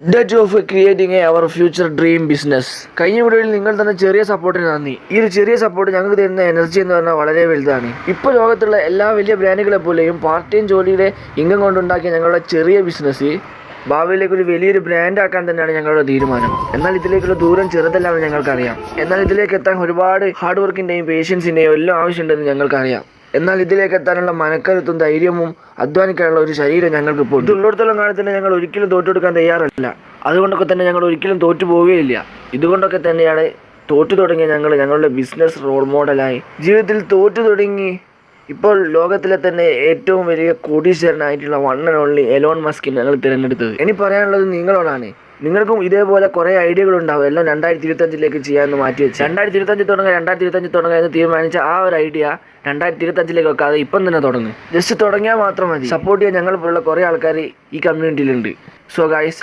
Debt of creating our future dream business. കഴിഞ്ഞ വീഡിയോയിൽ നിങ്ങൾ തന്ന ചെറിയ സപ്പോർട്ടിന് നന്ദി. ഈ ഒരു ചെറിയ സപ്പോർട്ട് ഞങ്ങൾക്ക് തരുന്ന എനർജി എന്ന് പറഞ്ഞാൽ വളരെ വലുതാണ്. ഇപ്പോൾ ലോകത്തുള്ള എല്ലാ വലിയ ബ്രാൻഡുകളെ പോലെയും പാർട്ട് ടൈം ജോലിയുടെ ഇൻകം കൊണ്ടുണ്ടാക്കിയ ഞങ്ങളുടെ ചെറിയ ബിസിനസ് ഭാവിയിലേക്ക് ഒരു വലിയൊരു ബ്രാൻഡ് ആക്കാൻ തന്നെയാണ് ഞങ്ങളുടെ തീരുമാനം. എന്നാൽ ഇതിലേക്കുള്ള ദൂരം ചെറുതല്ലാന്ന് ഞങ്ങൾക്കറിയാം. എന്നാൽ ഇതിലേക്ക് എത്താൻ ഒരുപാട് ഹാർഡ് വർക്കിൻ്റെയും പേഷ്യൻസിൻ്റെയും എല്ലാം ആവശ്യമുണ്ടെന്ന് ഞങ്ങൾക്കറിയാം. എന്നാൽ ഇതിലേക്ക് എത്താനുള്ള മനക്കരുത്തും ധൈര്യവും അധ്വാനിക്കാനുള്ള ഒരു ശരീരം ഞങ്ങൾക്ക് ഇപ്പോൾ ഉള്ളിടത്തോളം കാലത്തിന് ഞങ്ങൾ ഒരിക്കലും തോറ്റെടുക്കാൻ തയ്യാറല്ല. അതുകൊണ്ടൊക്കെ തന്നെ ഞങ്ങൾ ഒരിക്കലും തോറ്റു പോവുകയില്ല. ഇതുകൊണ്ടൊക്കെ തന്നെയാണ് തോറ്റു തുടങ്ങിയ ഞങ്ങളുടെ ബിസിനസ് റോൾ മോഡലായി ജീവിതത്തിൽ തോറ്റു തുടങ്ങി ഇപ്പോൾ ലോകത്തിലെ തന്നെ ഏറ്റവും വലിയ കോടീശ്വരനായിട്ടുള്ള വൺ ആൻഡ് ഓൺലി എലോൺ മസ്കിനെ ഞങ്ങൾ തിരഞ്ഞെടുത്തത്. ഇനി പറയാനുള്ളത് നിങ്ങളോടാണ്. നിങ്ങൾക്കും ഇതേപോലെ കുറേ ഐഡിയകൾ ഉണ്ടാവും. എല്ലാം 2025 ചെയ്യാമെന്ന് മാറ്റി വെച്ച് 2025 തുടങ്ങുക എന്ന് തീരുമാനിച്ച ആ ഒരു ഐഡിയ 2025 വെക്കാതെ ഇപ്പം തന്നെ തുടങ്ങും. ജസ്റ്റ് തുടങ്ങിയാൽ മാത്രം മതി. സപ്പോർട്ട് ചെയ്യാൻ ഞങ്ങൾ പോലുള്ള കുറേ ആൾക്കാർ ഈ കമ്മ്യൂണിറ്റിയിലുണ്ട്. So guys,